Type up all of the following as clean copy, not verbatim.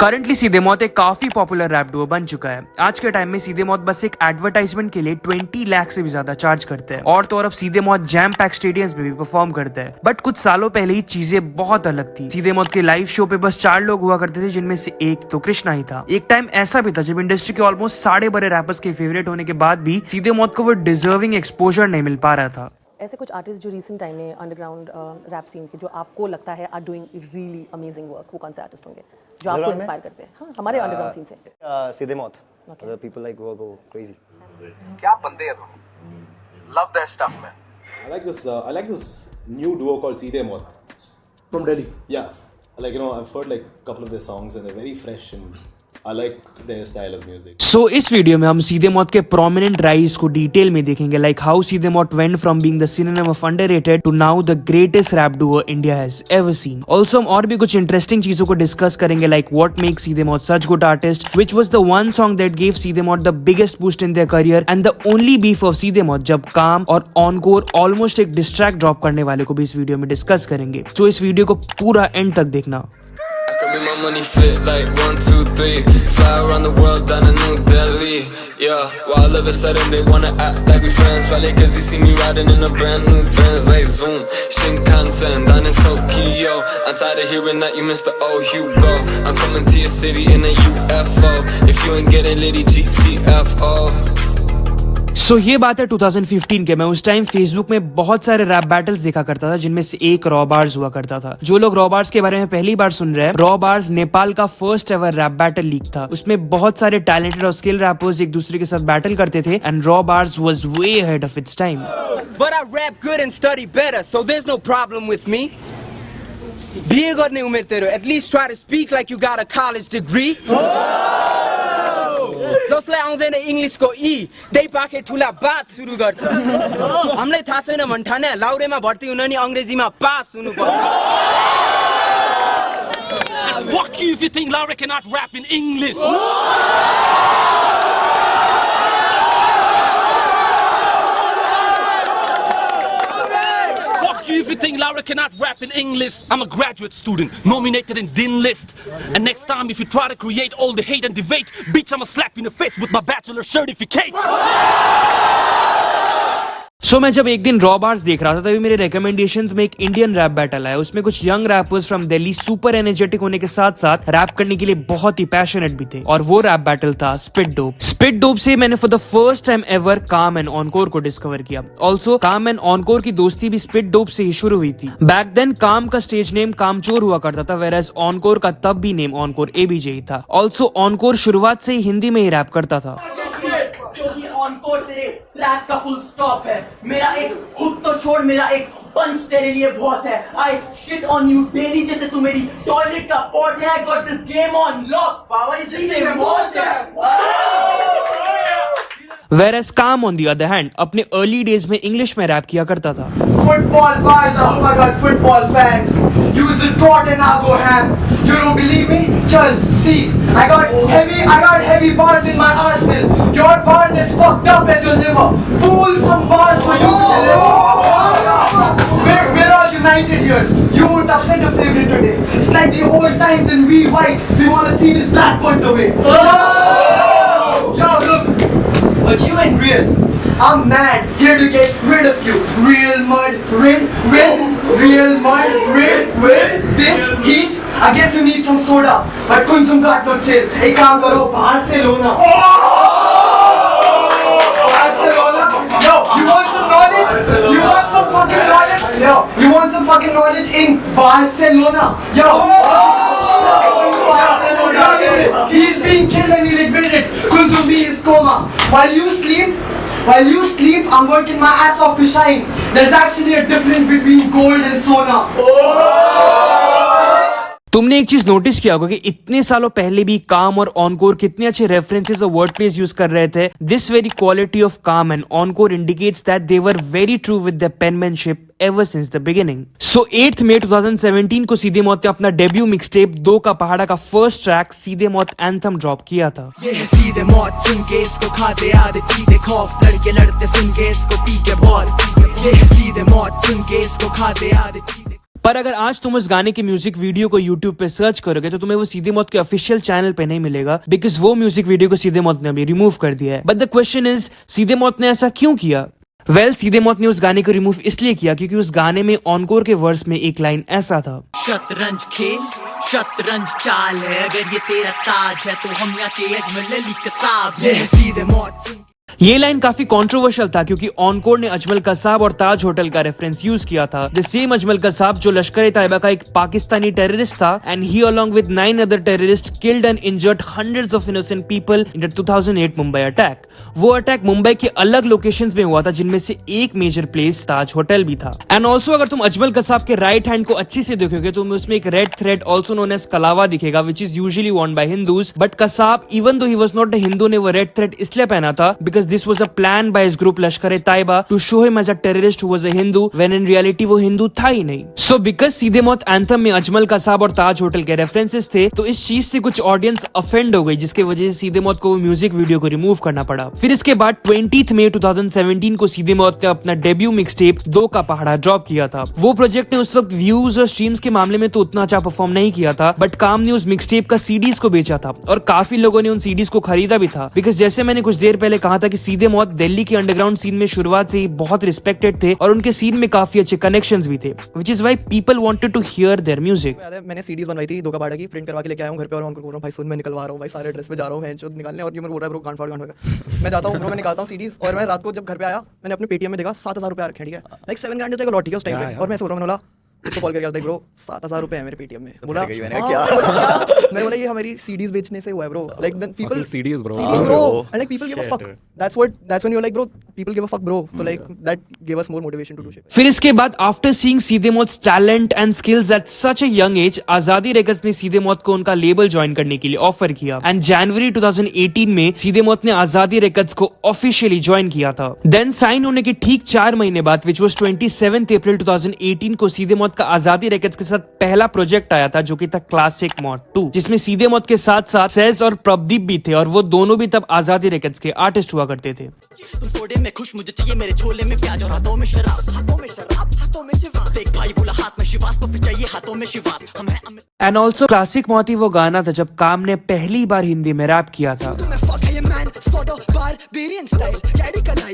Currently सीधे मौत एक काफी पॉपुलर रैप डुओ बन चुका है। आज के टाइम में सीधे मौत बस एक एडवर्टाइजमेंट के लिए 20 लाख से भी ज्यादा चार्ज करते हैं और तो और अब सीधे मौत जैम पैक स्टेडियम्स में भी परफॉर्म करते हैं। बट कुछ सालों पहले ही चीजें बहुत अलग थी। सीधे मौत के लाइव शो पे बस 4 लोग हुआ करते थे, जिनमें से एक तो कृष्णा ही था। एक टाइम ऐसा भी था जब इंडस्ट्री के ऑलमोस्ट सारे बड़े रैपर्स के फेवरेट होने के बाद भी सीधे मौत को वो डिजर्विंग एक्सपोजर नहीं मिल पा रहा था। ऐसे कुछ आर्टिस्ट जो रिसेंट टाइम में अंडरग्राउंड रैप सीन के जो आपको लगता है are doing really amazing work, वो कौन से आर्टिस्ट होंगे जो आपको इंस्पायर करते हैं? हाँ, हमारे अंडरग्राउंड सीन से सीधे मौत, other people like go crazy. क्या बंदे हैं तुम? Love that stuff, man. I like this new duo called Seedhe Maut From Delhi. Yeah, I've heard like a couple of their songs and they're very fresh and I like their style of music. So इस video में हम सीधे मौत के prominent rise को detail में देखेंगे, like how Seedhe Maut went from being the synonym of underrated to now the greatest rap duo India has ever seen. Also हम और भी कुछ इंटरेस्टिंग चीजों को डिस्कस करेंगे, लाइक व्हाट मेक्स सीधे मौत such good artist, which was the one song that gave सीधे मौत the biggest boost in their career, and the only beef of सीधे मौत जब काम और ऑनकोर ऑलमोस्ट एक डिस्ट्रैक्ट ड्रॉप करने वाले को भी इस वीडियो में डिस्कस करेंगे। सो इस वीडियो को पूरा एंड तक देखना। My money fit like 1, 2, 3. Fly around the world down to New Delhi. Yeah, while all of a sudden they wanna act like we friends. Probably cause they see me riding in a brand new Benz. Like Zoom, Shinkansen down in Tokyo. I'm tired of hearing that you missed the old Hugo. I'm coming to your city in a UFO. If you ain't getting litty GTFO. सो ये बात है 2015 के। मैं उस time Facebook में बहुत सारे rap battles देखा करता था, जिनमें से एक रॉ बार्स हुआ करता था। जो लोग रॉ बार्स के बारे में पहली बार सुन रहे हैं, रॉ बार्स नेपाल का first ever rap battle league था। उसमें बहुत सारे टैलेंटेड और स्किल रैपर्स एक दूसरे के साथ बैटल करते थे and raw bars was way ahead of its time. But I rap good and study better, so there's no problem with me. BA गर्ने उमेर तेरो, at least try to speak like you got a college degree. जसलाई आउँदैन इङ्ग्लिसको ई त्यही पाखे ठुला बात सुरु गर्छ। हामीलाई थाहा छैन भन्ठाने लाउरेमा भर्ती हुन नि अंग्रेजीमा पास हुनुपर्छ। Fuck you if you think Laura cannot rap in English. Fuck you if you think Laura cannot rap in English. I'm a graduate student, nominated in Din List. And next time if you try to create all the hate and debate, bitch, I'ma slap you in the face with my bachelor certificate. सो मैं जब एक दिन raw bars देख रहा था तभी मेरे recommendations में एक इंडियन रैप बैटल आया। उसमें कुछ young rappers from Delhi super energetic होने के साथ साथ रैप करने के लिए बहुत ही पैशनेट भी थे, और वो रैप बैटल था स्पिट डोप। स्पिट डोप से मैंने for the first time ever काम एंड ऑनकोर को डिस्कवर किया। ऑल्सो काम एंड ऑनकोर की दोस्ती भी स्पिट डोप से ही शुरू हुई थी। बैक देन काम का स्टेज नेम कामचोर हुआ करता था, वेराज ऑनकोर का तब भी नेम ऑनकोर एबीजे ही था। ऑल्सो ऑनकोर शुरुआत से ही हिंदी में ही रैप करता था। क्योंकि ऑनकोर तेरे रैप का फुल स्टॉप है। मेरा एक हुक तो छोड़, मेरा एक पंच तेरे लिए बहुत है। आई शिट ऑन यू डेली जैसे तू मेरी टॉयलेट का पॉट है। I got this game on lock, power is the same what है। Whereas काम on the other hand अपने अर्ली डेज में इंग्लिश में रैप किया करता था। Football bars, oh my god, football fans. Use the trot and I'll go ham. You don't believe me? Chal, see. I got heavy bars in my arsenal. Your bars as fucked up as your liver. Pull some bars for you to deliver. We're all united here. You won't upset your favorite today. It's like the old times and we white. We wanna see this black put away. Yo, look. But you ain't real. I'm mad, here to get rid of you. Real mud, real mud, rid. This heat, I guess you need some soda. But consume got no chill. एक काम करो, Barcelona. Barcelona. Yo, you want some knowledge? You want some fucking knowledge? Yo, you want some fucking knowledge in Barcelona? Yo. He's being killed and he regretted. Kunzumbi is coma. While you sleep, I'm working my ass off to shine. There's actually a difference between gold and sona. तुमने एक चीज notice किया होगा कि इतने सालों पहले भी काम और ऑनकोर कितने अच्छे रेफरेंसेस और वर्ड प्लेस यूज कर रहे थे। दिस वेरी क्वालिटी ऑफ काम एंड ऑनकोर indicates that they were very true with their penmanship ever since the beginning. So 8 मई 2017 को सीधे मौत ने अपना डेब्यू मिक्सटेप 2 का पहाड़ा का फर्स्ट ट्रैक सीधे मौत एंथम ड्रॉप किया था। ये है सीधे मौत, सुन के इसको खाते आधे सीधे खौफ, लड़के लड़ते सुन के इसको पी के बहुत। ये है सीधे मौत, सुन के इसको खाते आधे सीधे पर अगर आज तुम उस गाने के म्यूजिक वीडियो को यूट्यूब पे सर्च करोगे तो तुम्हें वो सीधे मौत के ऑफिशियल चैनल पे नहीं मिलेगा, बिकॉज वो म्यूजिक वीडियो को सीधे मौत ने अभी रिमूव कर दिया है। बट द क्वेश्चन इज, सीधे मौत ने ऐसा क्यों किया? वेल, सीधे मौत ने उस गाने को रिमूव इसलिए किया क्योंकि उस गाने में ऑनकोर के वर्स में एक लाइन ऐसा था, शतरंज खेल शतरंज चाल है, अगर ये तेरा ताज है तो हम यहाँ के अजमल अली कसाब है। सीधे मौत। ये लाइन काफी कंट्रोवर्शियल था क्योंकि ऑनकोर ने अजमल कसाब और ताज होटल का रेफरेंस यूज किया था। द सेम अजमल कसाब जो लश्कर ए तैयबा का एक पाकिस्तानी टेररिस्ट था, and he along with 9 other terrorist killed and injured hundreds of innocent people in the 2008 Mumbai attack. वो अटैक मुंबई के अलग लोकेशंस में हुआ था, जिनमें से एक मेजर प्लेस ताज होटल भी था। एंड ऑल्सो अगर तुम अजमल कसाब के राइट हैंड को अच्छे से देखोगे तो तुम्हें उसमें एक red thread also known as kalava दिखेगा, which is usually worn by Hindus. But Kasab, even though he was not a Hindu, ने वो रेड थ्रेड इसलिए पहना था because this was a plan by his group Lashkar A Taiba to show him as a terrorist who was a Hindu when in reality वो हिंदू था ही नहीं। So because सीधे मौत एंथम में अजमल कसाब और ताज होटल के रेफरेंसेस थे, तो इस चीज से कुछ ऑडियंस अफेंड हो गई, जिसकी वजह से सीधे मौत को म्यूजिक वीडियो को रिमूव करना पड़ा। फिर इसके बाद 20 मई 2017 को सीधे मौत ने अपना डेब्यू मिक्सटेप 2 का पहाड़ा ड्रॉप किया था। वो प्रोजेक्ट ने उस वक्त व्यूज और स्ट्रीम्स के मामले में तो उतना अच्छा परफॉर्म नहीं किया था, बट काम ने उस मिक्सटेप का सीडीज को बेचा था और काफी लोगों ने उन सीडीज को खरीदा भी था। बिकॉज जैसे मैंने कुछ देर पहले कहा था कि सीधे मौत दिल्ली के अंडरग्राउंड सीन में शुरुआत से ही बहुत रिस्पेक्टेड थे और उनके सीन में काफी अच्छे कनेक्शंस भी थे, which is why people wanted to hear their music. मैंने सीडीज बनवाई थी 2 का पहाड़ा की, प्रिंट करवा के लेके आया हूं घर पे और उनको बोल रहा हूं भाई सुन मैं निकलवा रहा हूं भाई, सारे एड्रेस पे जा रहा हूं हैंड शॉट निकालने, और ये मेरे बोल रहा है ब्रो गांड फाड़ मैं जाता हूं ब्रो, मैं निकालता हूं सीडीज। और मैं रात को जब घर पे आया मैंने अपने पेटीएम में देखा 7000 रुपए रखे, ठीक है, लाइक 7 ग्रैंड का लॉट, ठीक है उस टाइम पे। और मैं सोच रहा हूं, मैंने बोला इसको कॉल करके देख ब्रो 7000 रुपए है मेरे पेटीएम में। बोला मैं बोला ये हमारी सीडीज बेचने से हुआ है bro, like then people CDs bro and like people give a fuck, that's when you are like bro people give a fuck bro, तो like that give us more motivation to do shit. फिर इसके बाद after seeing Seedhe Maut talent and skills at such a young age, Azadi Records ने सीधे मौत को उनका label join करने के लिए ऑफर किया एंड जनवरी 2018 में सीधे मौत ने आजादी रेकॉर्ड्स को ऑफिशियली ज्वाइन किया था। देन साइन होने के ठीक 4 महीने बाद, विच वाज 27 अप्रैल 2018 को सीधे मौत का आजादी रेकॉर्ड्स के साथ पहला प्रोजेक्ट आया था, जो कि था क्लासिक मॉड 2, जिसमें सीधे मौत के साथ साथ सेज और प्रदीप भी थे, और वो दोनों भी तब आजादी रेकॉर्ड्स के आर्टिस्ट हुआ करते थे। तुम सोडे में खुश, मुझे चाहिए मेरे छोले में प्याज और हाथों में शराब, हाथों में शराब, हाथों में शिवास। देख भाई बोला हाथ में शिवास, तो फिर चाहिए हाथों में शिवास। हम हैं एंड ऑल्सो क्लासिक मौत ही वो गाना था जब काम ने पहली बार हिंदी में रैप किया था।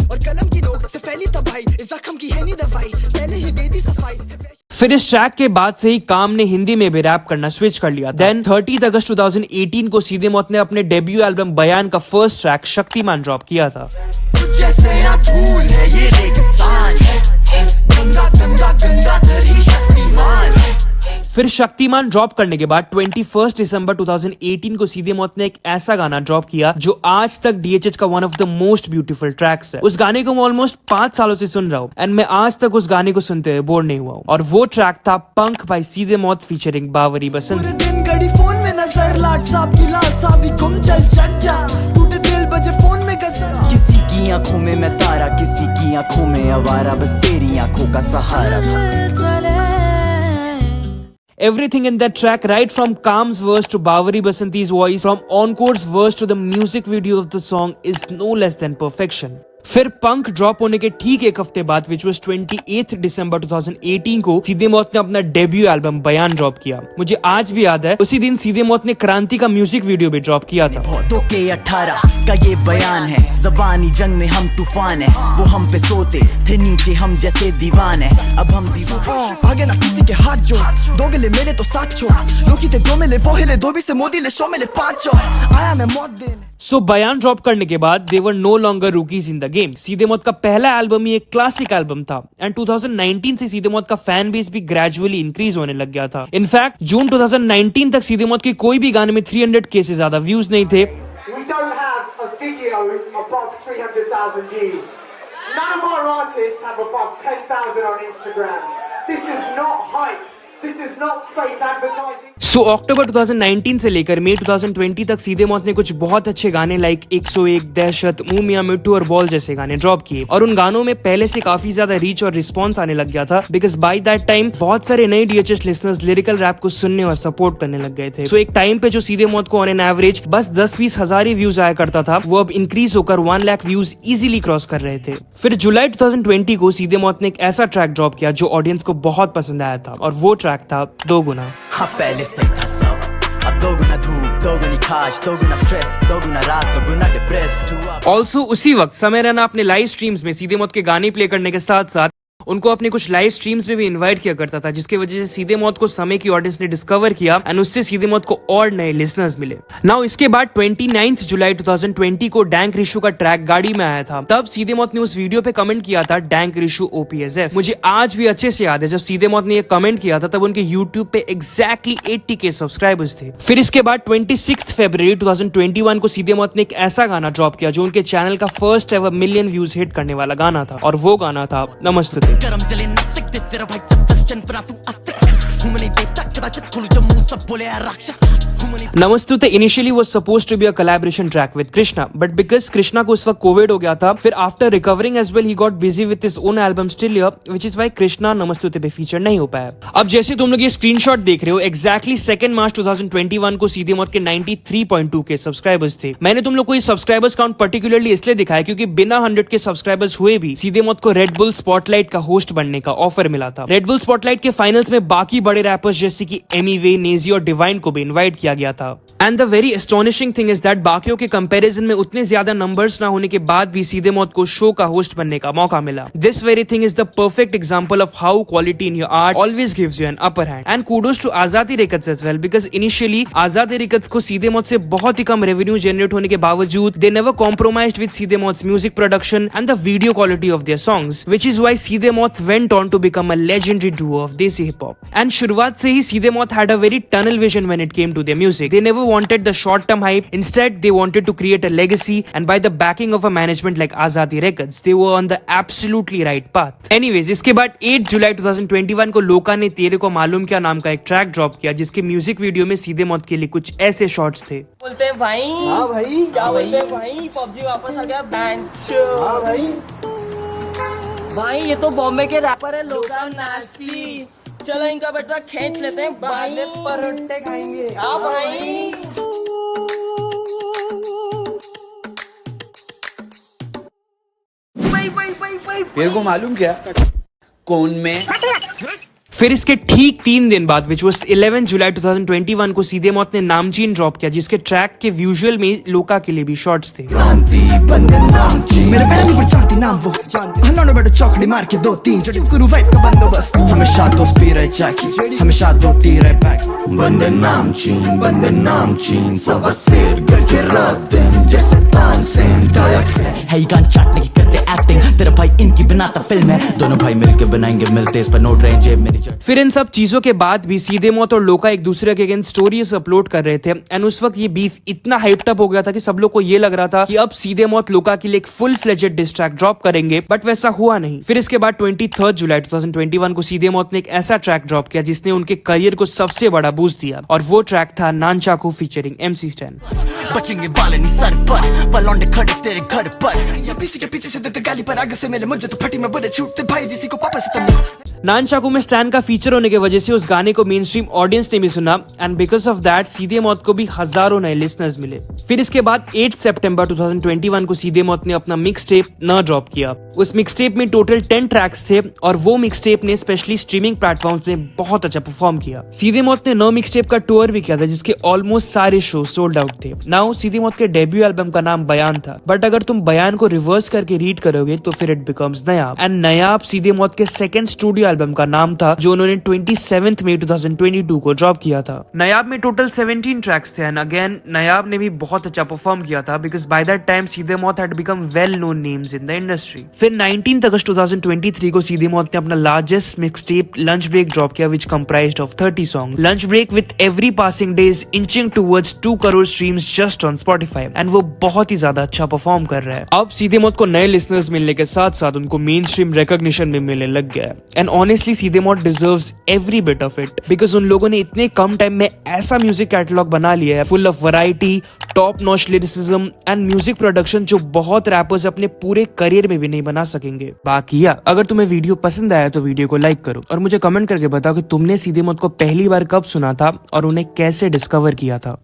और कलम की नोक से फैली तबाही, जख्म की है नी दवाई, पहले ही दे दी सफाई। फिर इस ट्रैक के बाद से ही काम ने हिंदी में भी रैप करना स्विच कर लिया। देन 30 अगस्त 2018 को सीधे मौत ने अपने डेब्यू एल्बम बयान का फर्स्ट ट्रैक शक्तिमान ड्रॉप किया था। जैसे धूल है ये रेगिस्तान है, गंगा गंगा गंगा धरी शक्तिमान है। फिर शक्तिमान ड्रॉप करने के बाद 21 दिसंबर 2018 को सीधे मौत ने एक ऐसा गाना ड्रॉप किया जो आज तक DHH का one of the most beautiful tracks है। उस गाने को मैं ऑलमोस्ट 5 सालों से सुन रहा हूँ एंड मैं आज तक उस गाने को सुनते हुए बोर नहीं हुआ हूँ, और वो ट्रैक था पंख बाय सीधे मौत फीचरिंग बावरी बसंत। पूरे दिन घड़ी फोन में नजर, लाट साहब की लाल साहब गुम चल जा, टूटे दिल बजे फोन में गजर। किसी की आंखों में मैं तारा, किसी की आंखों में आवारा, बस तेरी आंखों का सहारा था। Everything in that track, right from Kam's verse to Bavari Basanti's voice, from Encore's verse to the music video of the song, is no less than perfection. फिर पंख ड्रॉप होने के ठीक एक हफ्ते बाद, विच वाज 28 दिसंबर 2018 को सीधे मौत ने अपना डेब्यू एल्बम बयान ड्रॉप किया। मुझे आज भी याद है, उसी दिन सीधे मौत ने क्रांति का म्यूजिक वीडियो भी ड्रॉप किया था। 18 का ये बयान है, जबानी जंग में हम तूफान है, वो हम पे सोते थे नीचे हम जैसे दीवान है, अब हम दीवान। आगे ना किसी के हाथ जो दोगे ले मेरे तो साथ छोड़, लोग थे दो मिले वो हिले, दो भी से मोदी ले शो मिले 5 आया मैं मौत देने। सो बयान ड्रॉप करने के बाद they were no longer rookies in the game. Seedhe Maut का पहला एल्बम ही एक क्लासिक एल्बम था एंड 2019 से सीधे मौत का फैन बेस भी ग्रेजुअली इंक्रीज होने लग गया था। इनफैक्ट जून 2019 तक सीधे मौत के कोई भी गाने में 300K से ज्यादा व्यूज नहीं थे। We don't have a video above 300,000 views. None of our artists have above 10,000 on Instagram. This is not hype. This is not fake advertising. सो अक्टूबर 2019 से लेकर मई 2020 तक सीधे मौत ने कुछ बहुत अच्छे गाने लाइक 101, दहशत, मुंह मियां मिट्टू और बॉल जैसे गाने ड्रॉप किए और उन गानों में पहले से काफी ज्यादा रीच और रिस्पॉन्स आने लग गया था बिकॉज बाय दैट टाइम बहुत सारे नए DHH लिसनर्स लिरिकल रैप को सुनने और सपोर्ट करने लग गए थे। सो एक टाइम पे जो सीधे मौत को ऑन एन एवरेज बस 10-20 हजार ही व्यूज आया करता था वो अब इंक्रीज होकर 1 लाख व्यूज इजीली क्रॉस कर रहे थे। फिर जुलाई 2020 को सीधे मौत ने एक ऐसा ट्रैक ड्रॉप किया जो ऑडियंस को बहुत पसंद आया था और वो ट्रैक था 2 गुना। हाँ पहले सही था सब, अब 2 गुना धूप, 2 गुनी खाश, 2 गुना स्ट्रेस, 2 गुना रात, 2 गुना डिप्रेस। ऑल्सो उसी वक्त समय रैना अपने लाइव स्ट्रीम्स में सीधे मौत के गाने प्ले करने के साथ साथ उनको अपने कुछ लाइव स्ट्रीम्स में भी इनवाइट किया करता था जिसकी वजह से सीधे मौत को समय की ऑडियंस ने डिस्कवर किया एंड उससे सीधे मौत को और नए लिसनर्स मिले। नाउ इसके बाद 29 जुलाई 2020 को डैंक रिशु का ट्रैक गाड़ी में आया था। तब सीधे मौत ने उस वीडियो पे कमेंट किया था डैंक रिशु OPSF। मुझे आज भी अच्छे से याद है जब सीधे मौत ने ये कमेंट किया था तब उनके यूट्यूब पे एग्जैक्टली 80K सब्सक्राइबर्स थे। फिर इसके बाद 26 फरवरी 2021 को सीधे मौत ने एक ऐसा गाना ड्रॉप किया जो उनके चैनल का first ever million views hit करने वाला गाना था और वो गाना था नमस्ते। तेरा भाई दर्शन पर तू अस्तिक हूं मैं नहीं देवता कदाचित खुल जो मुंह सब बोले यार Raakshas. Namastute initially was supposed to be a collaboration track with Krishna but because Krishna को उस वक्त कोविड हो गया था फिर after recovering as well he got busy with his own album still here which is why Krishna Namastute पे फीचर नहीं हो पाया। अब जैसे तुम लोग ये स्क्रीनशॉट देख रहे हो एग्जैक्टली 2 मार्च 2021 को सीधे मौत के 93.2K सब्सक्राइबर्स थे। मैंने तुम लोग को ये सब्सक्राइबर्स काउंट पर्टिकुलरली इसलिए दिखाया क्योंकि बिना 100K सब्सक्राइबर्स हुए भी सीधे मौत को रेड बुल स्पॉटलाइट का होस्ट बनने का ऑफर मिला था। रेड बुल स्पॉटलाइट के फाइनल्स में बाकी बड़े रैपर्स जैसे कि एमी वे, नेजी और डिवाइन को भी इन्वाइट किया गया था। And the very astonishing thing is that बाकियों के कंपैरिजन में उतने ज्यादा नंबर्स ना होने के बाद भी सीधे मौत को शो का होस्ट बनने का मौका मिला। This very thing is the perfect example of how quality in your art always gives you an upper hand and kudos to Azadi Records as well because initially Azadi Records को सीधे मौत से बहुत ही कम रेवेन्यू जनरेट होने के बावजूद they never compromised with Seedhe Maut music production and the video quality of their songs which is why Seedhe Maut went on to become a legendary duo of desi hip hop. And शुरुआत से ही Seedhe Maut had a very tunnel vision when it came to their music. They never wanted the short term hype. Instead, they wanted to create a legacy, and by the backing of a management like Azadi Records, they were on the absolutely right path. Anyways, इसके बाद 8 जुलाई 2021 को लोका ने तेरे को मालूम क्या नाम का एक ट्रैक ड्रॉप किया जिसके म्यूजिक वीडियो में सीधे मौत के लिए कुछ ऐसे शॉट्स थे। बोलते हैं भाई। हाँ भाई। क्या बोलते हैं भाई? PUBG वापस आ गया बैंचो। हाँ भाई। भाई ये तो बॉम्बे के रैपर है लोका नास्टी। चलो इनका बटवा खींच लेते हैं भाई, परोठे खाएंगे। हाँ भाई। तेरे को मालूम क्या कौन में। फिर इसके ठीक 3 दिन बाद विच वाज 11 जुलाई 2021 को सीधे मौत ने नामचीन ड्रॉप किया जिसके ट्रैक के विजुअल में लोका के लिए भी शॉट्स थे। मेरे पहले पर चाहती नाम वो हल्लों बेटा चौकड़ी मार के 2-3 चढ़ी गुरु वाइब का बंदोबस्त हमेशा दोस्त पी रहे चाकी हमेशा रोटी रहे पैक बंदे नाम चीन सवा शेर गरजे रात दिन जैसे तानसेन डायक है ये गान चाटने की करते एक्टिंग तेरा भाई इनकी बनाता फिल्म है दोनों भाई मिलके बनाएंगे मिलते इस पर नोट रहे जेब मेरी। फिर इन सब चीजों के बाद भी सीधे मौत और लोका एक दूसरे के अगेंस्ट स्टोरीज अपलोड कर रहे थे एंड उस वक्त ये बीफ इतना हाइप्ड अप हो गया था कि सब लोग को ये लग रहा था कि अब सीधे मौत लोका के लिए एक full fledged diss track drop करेंगे बट वैसा हुआ नहीं। फिर इसके बाद 23 जुलाई 2021 को सीधे मौत ने एक ऐसा ट्रैक ड्रॉप किया जिसने उनके करियर को सबसे बड़ा बूस्ट दिया और वो ट्रैक था नानचाकू फीचरिंग MC Stan। बचेंगे बाल नहीं सर पर पलौंडे खड़े तेरे घर पर या पीछे के पीछे से देते गाली पर आगे से मिले मुझे तो फटी में बुरे छूटते भाई जिसी को पापा से तब नानचाकू में स्टैन का फीचर होने की वजह से उस गाने को मेन स्ट्रीम ऑडियंस ने भी सुना एंड बिकॉज ऑफ दैट सीधे मौत को भी हजारों नए लिसनर्स मिले। फिर इसके बाद 8 सितंबर 2021 को सीधे मौत ने अपना मिक्स टेप न ड्रॉप किया। उस मिक्स टेप में टोटल 10 ट्रैक्स थे और वो मिक्स टेप ने स्पेशली स्ट्रीमिंग प्लेटफॉर्म्स में बहुत अच्छा परफॉर्म किया। सीधे मौत ने 9 मिक्स टेप का टूर भी किया था जिसके ऑलमोस्ट सारे शो सोल्ड आउट थे। नाउ सीधे मौत के डेब्यू एल्बम का नाम बयान था बट अगर तुम बयान को रिवर्स करके रीड करोगे तो फिर इट बिकम्स नयाब एंड नयाब सीधे मौत के सेकंड स्टूडियो एल्बम का नाम था जो उन्होंने 27 मई 2022 को ड्रॉप किया था। नयाब में टोटल 17 ट्रैक्स थे एंड अगेन नयाब ने भी बहुत अच्छा परफॉर्म किया था because by that time Seedhe Maut had become well known names in the industry. फिर 19 अगस्त 2023 को सीधे मौत ने अपना largest mixtape lunch break drop किया which comprised of 30 song. Lunch break with every passing days inching towards 2 crore streams just on Spotify and वो बहुत ही ज्यादा अच्छा परफॉर्म कर रहा है। अब सीधे मौत को नए लिसनर्स मिलने के साथ साथ उनको मेन स्ट्रीम रिकॉग्निशन भी मिलने लग गया है एंड ऑनेस्टली सीधे मौत deserves every bit of it, because उन लोगों ने इतने कम टाइम में ऐसा म्यूजिक कैटलॉग बना लिया है full of variety, top notch lyricism and music production जो बहुत रैपर्स अपने पूरे करियर में भी नहीं बना सकेंगे। बाकी अगर तुम्हें वीडियो पसंद आया तो वीडियो को लाइक करो और मुझे कमेंट करके बताओ कि तुमने सीधे मौत को पहली बार कब सुना था और उन्हें कैसे डिस्कवर किया था।